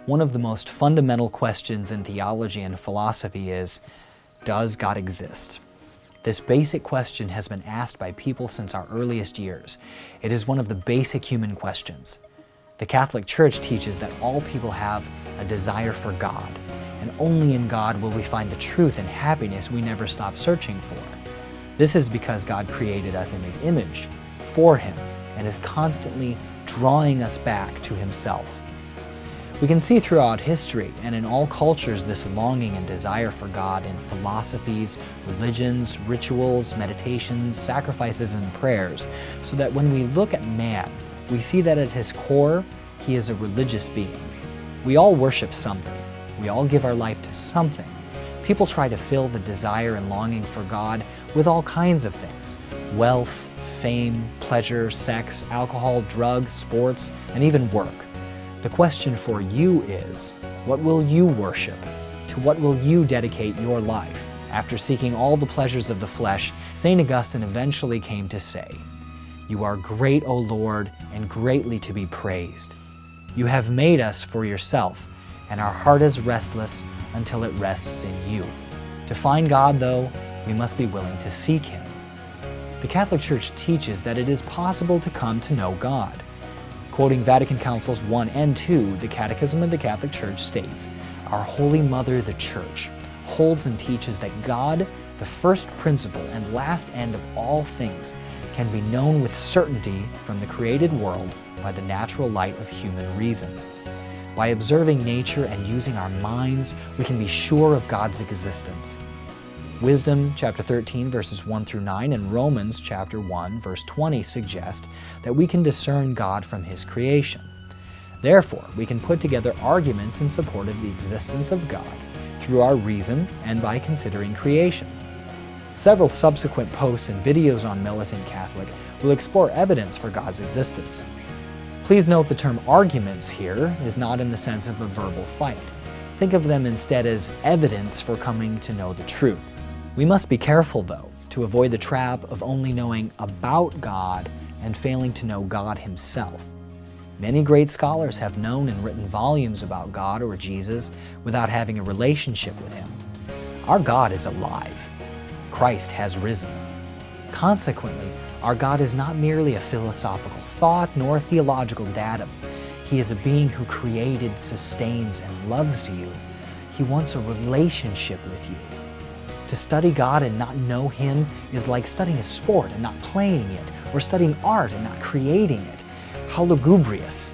One of the most fundamental questions in theology and philosophy is, does God exist? This basic question has been asked by people since our earliest years. It is one of the basic human questions. The Catholic Church teaches that all people have a desire for God, and only in God will we find the truth and happiness we never stop searching for. This is because God created us in His image, for Him, and is constantly drawing us back to Himself. We can see throughout history and in all cultures this longing and desire for God in philosophies, religions, rituals, meditations, sacrifices, and prayers, so that when we look at man, we see that at his core, he is a religious being. We all worship something. We all give our life to something. People try to fill the desire and longing for God with all kinds of things: wealth, fame, pleasure, sex, alcohol, drugs, sports, and even work. The question for you is, what will you worship? To what will you dedicate your life? After seeking all the pleasures of the flesh, St. Augustine eventually came to say, "You are great, O Lord, and greatly to be praised. You have made us for yourself, and our heart is restless until it rests in you." To find God, though, we must be willing to seek Him. The Catholic Church teaches that it is possible to come to know God. Quoting Vatican Councils I and II, the Catechism of the Catholic Church states, "Our Holy Mother, the Church, holds and teaches that God, the first principle and last end of all things, can be known with certainty from the created world by the natural light of human reason. By observing nature and using our minds, we can be sure of God's existence." Wisdom chapter 13 verses 1 through 9 and Romans chapter 1 verse 20 suggest that we can discern God from His creation. Therefore, we can put together arguments in support of the existence of God through our reason and by considering creation. Several subsequent posts and videos on Militant Catholic will explore evidence for God's existence. Please note the term arguments here is not in the sense of a verbal fight. Think of them instead as evidence for coming to know the truth. We must be careful, though, to avoid the trap of only knowing about God and failing to know God Himself. Many great scholars have known and written volumes about God or Jesus without having a relationship with Him. Our God is alive. Christ has risen. Consequently, our God is not merely a philosophical thought nor a theological datum. He is a being who created, sustains, and loves you. He wants a relationship with you. To study God and not know Him is like studying a sport and not playing it, or studying art and not creating it. How lugubrious!